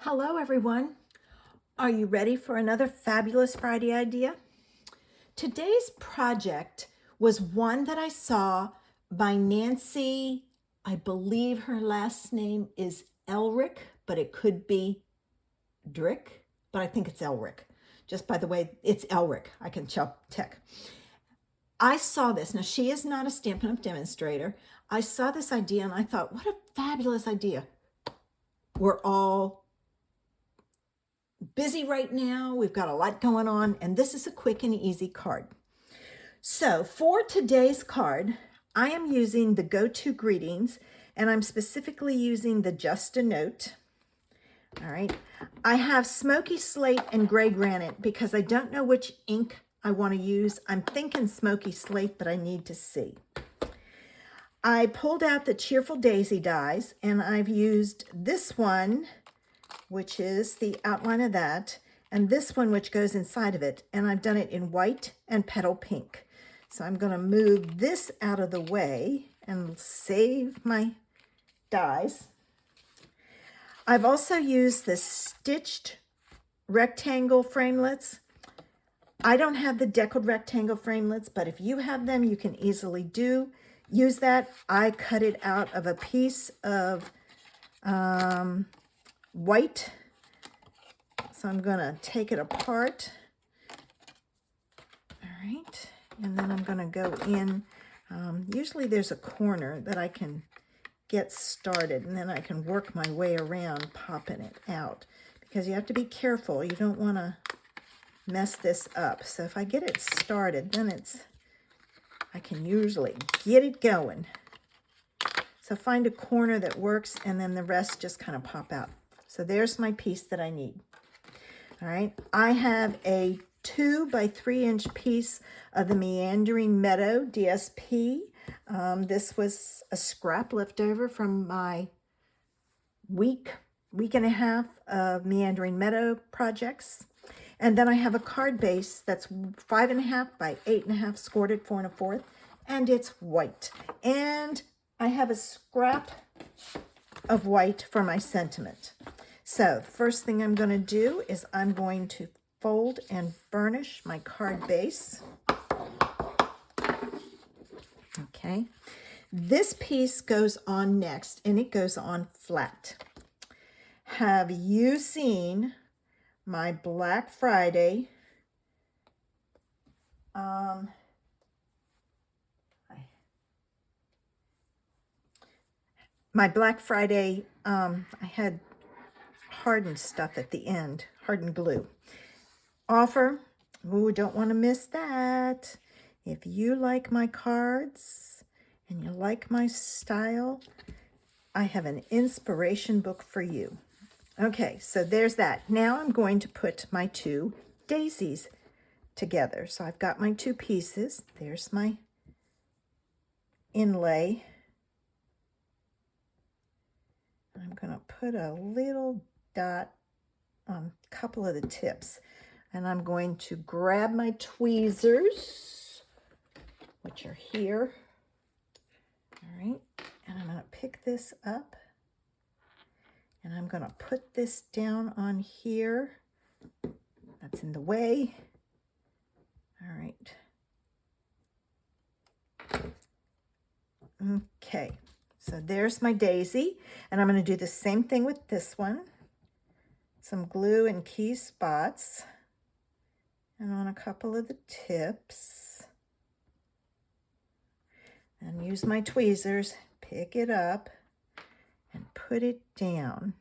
Hello, everyone. Are you ready for another fabulous Friday idea? Today's project was one that I saw by Nancy. I believe her last name is Elric, but it could be Drick, but I think it's Elric. Just by the way, it's Elric. I can check. I saw this. Now, she is not a Stampin' Up! Demonstrator. I saw this idea and I thought, what a fabulous idea. We're all busy right now. We've got a lot going on, and this is a quick and easy card. So for today's card, I am using the Go-To Greetings, and I'm specifically using the Just a Note. All right. I have Smoky Slate and Gray Granite because I don't know which ink I want to use. I'm thinking Smoky Slate, but I need to see. I pulled out the Cheerful Daisy dies, and I've used this one, which is the outline of that, and this one, which goes inside of it. And I've done it in white and petal pink. So I'm going to move this out of the way and save my dies. I've also used the stitched rectangle framelits. I don't have the deckled rectangle framelits, but if you have them, you can easily use that. I cut it out of a piece of white. So I'm going to take it apart. All right. And then I'm going to go in. Usually there's a corner that I can get started, and then I can work my way around popping it out, because you have to be careful. You don't want to mess this up. So if I get it started, then I can usually get it going. So find a corner that works, and then the rest just kind of pop out. So there's my piece that I need. All right, I have a 2 by 3 inch piece of the Meandering Meadow DSP. This was a scrap left over from my week and a half of Meandering Meadow projects. And then I have a card base that's 5.5 by 8.5, scored at 4 1/4, and it's white. And I have a scrap of white for my sentiment. So first thing I'm going to do is I'm going to fold and burnish my card base. Okay. This piece goes on next, and it goes on flat. Have you seen my Black Friday I had hardened stuff at the end, hardened glue offer. Ooh, don't want to miss that. If you like my cards and you like my style, I have an inspiration book for you. Okay, so there's that. Now I'm going to put my 2 daisies together. So I've got my 2 pieces. There's my inlay. I'm going to put a little dot on a couple of the tips. And I'm going to grab my tweezers, which are here. All right, and I'm going to pick this up. And I'm going to put this down on here. That's in the way. All right. Okay, so there's my daisy. And I'm going to do the same thing with this one. Some glue in key spots. And on a couple of the tips. And use my tweezers, pick it up, and put it down.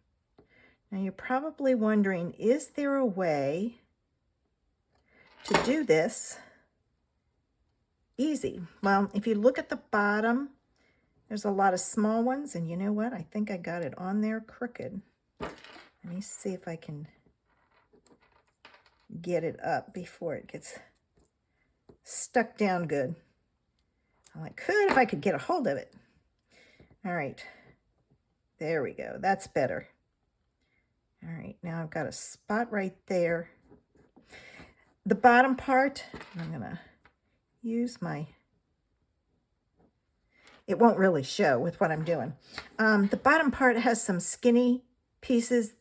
Now you're probably wondering, is there a way to do this easy? Well, if you look at the bottom, there's a lot of small ones, and you know what? I think I got it on there crooked. Let me see if I can get it up before it gets stuck down good. I could if I could get a hold of it. All right. There we go. That's better. All right. Now I've got a spot right there. The bottom part, I'm going to use my... It won't really show with what I'm doing. The bottom part has some skinny pieces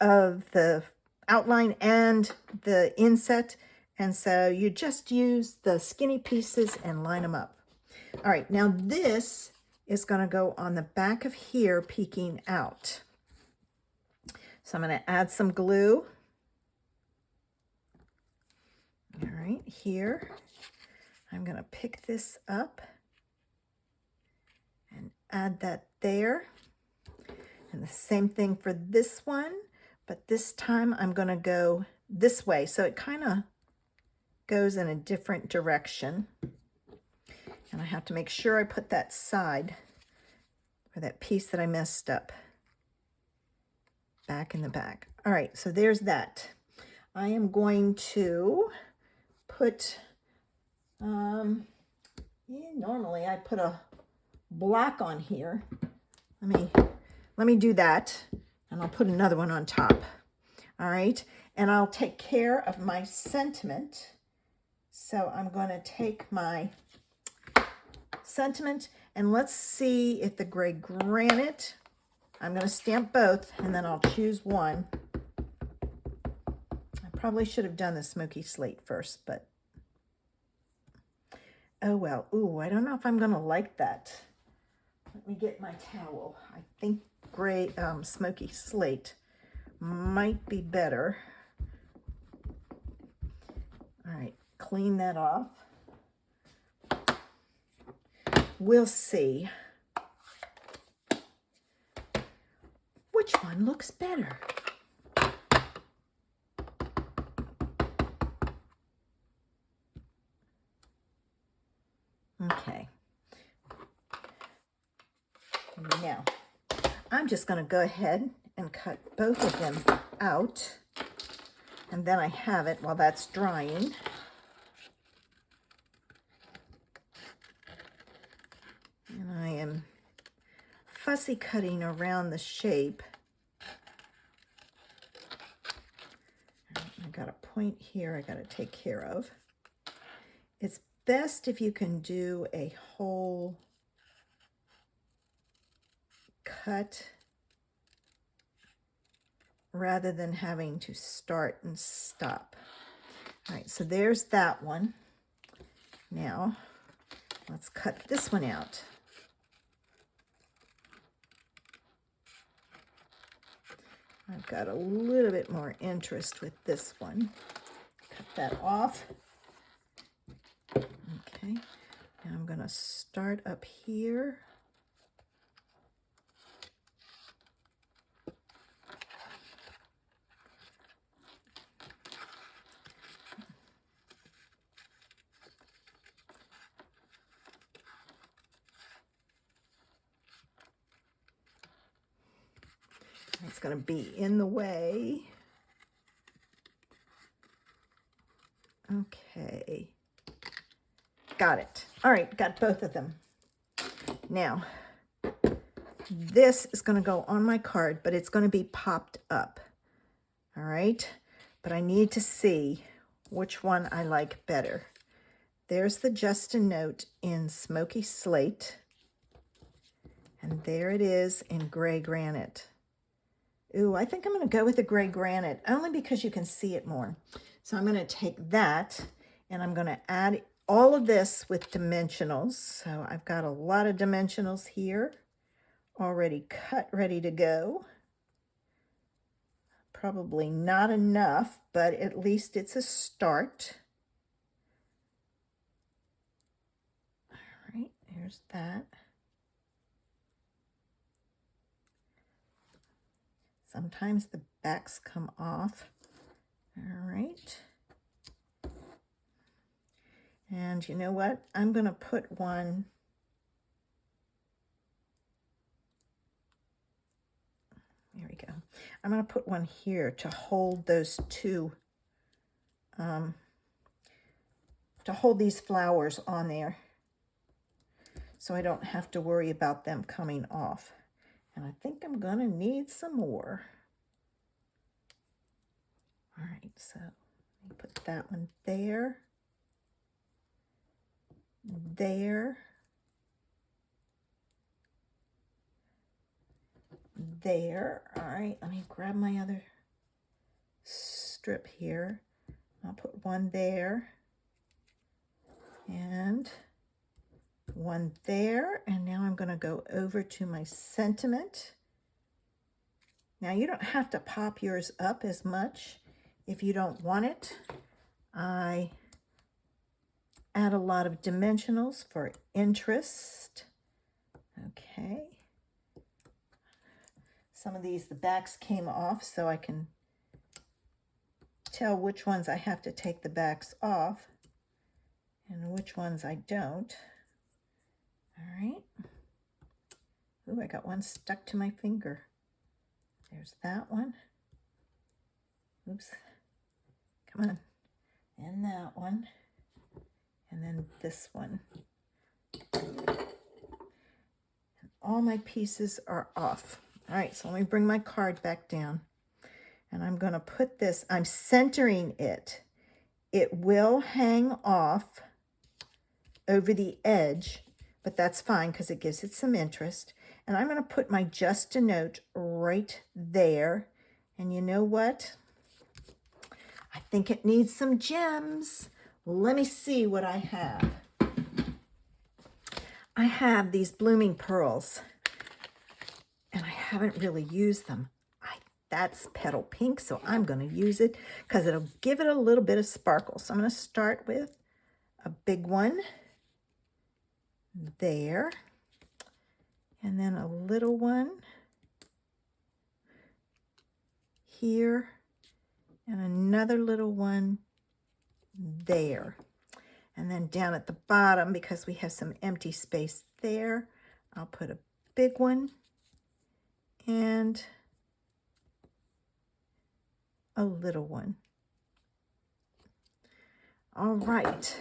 of the outline and the inset. And so you just use the skinny pieces and line them up. All right, now this is going to go on the back of here, peeking out. So I'm going to add some glue. All right, here. I'm going to pick this up and add that there. And the same thing for this one, but this time I'm going to go this way. So it kind of goes in a different direction. And I have to make sure I put that side, or that piece that I messed up, back in the back. All right, so there's that. I am going to put, normally I put a black on here. Let me do that, and I'll put another one on top. All right, and I'll take care of my sentiment. So I'm going to take my sentiment, and let's see if the gray granite, I'm going to stamp both, and then I'll choose one. I probably should have done the smoky slate first, but oh well. Ooh, I don't know if I'm going to like that. Let me get my towel. I think gray smoky slate might be better. All right, clean that off. We'll see which one looks better. Okay. Now, I'm just going to go ahead and cut both of them out, and then I have it while that's drying. And I am fussy cutting around the shape. I got a point here I got to take care of. It's best if you can do a whole cut rather than having to start and stop. All right, so there's that one. Now, let's cut this one out. I've got a little bit more interest with this one. Cut that off. Okay, now I'm going to start up here. It's going to be in the way. Okay. Got it. All right, got both of them. Now, this is going to go on my card, but it's going to be popped up. All right? But I need to see which one I like better. There's the Just a Note in Smoky Slate. And there it is in Gray Granite. Ooh, I think I'm going to go with the Gray Granite, only because you can see it more. So I'm going to take that, and I'm going to add all of this with dimensionals. So I've got a lot of dimensionals here, already cut, ready to go. Probably not enough, but at least it's a start. All right, here's that. Sometimes the backs come off. All right. And you know what? I'm going to put one. There we go. I'm going to put one here to hold those two, to hold these flowers on there, so I don't have to worry about them coming off. And I think I'm going to need some more. All right, so let me put that one there, there, there. All right, let me grab my other strip here. I'll put one there and one there. And now I'm going to go over to my sentiment. Now you don't have to pop yours up as much if you don't want it. I add a lot of dimensionals for interest. Okay. Some of these, the backs came off, so I can tell which ones I have to take the backs off and which ones I don't. All right. Ooh, I got one stuck to my finger. There's that one. Oops. Come on. And that one. And then this one. And all my pieces are off. All right, so let me bring my card back down. And I'm going to put this, I'm centering it. It will hang off over the edge, but that's fine because it gives it some interest. And I'm going to put my just a note right there. And you know what? I think it needs some gems. Let me see what I have. I have these blooming pearls, and I haven't really used them. That's petal pink, so I'm going to use it because it'll give it a little bit of sparkle. So I'm going to start with a big one there, and then a little one here, and another little one there. And then down at the bottom, because we have some empty space there, I'll put a big one and a little one. All right.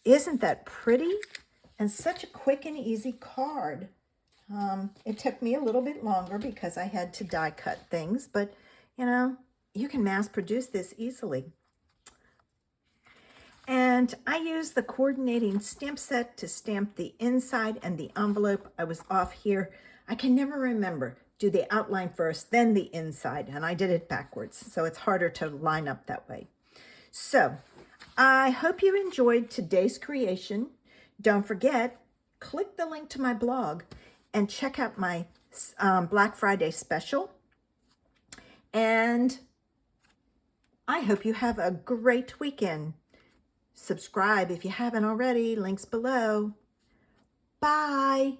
Isn't that pretty? And such a quick and easy card. It took me a little bit longer because I had to die cut things, but you know, you can mass produce this easily. And I used the coordinating stamp set to stamp the inside and the envelope. I was off here. I can never remember. Do the outline first, then the inside. And I did it backwards, so it's harder to line up that way. So I hope you enjoyed today's creation. Don't forget, click the link to my blog and check out my Black Friday special. And I hope you have a great weekend. Subscribe if you haven't already. Links below. Bye.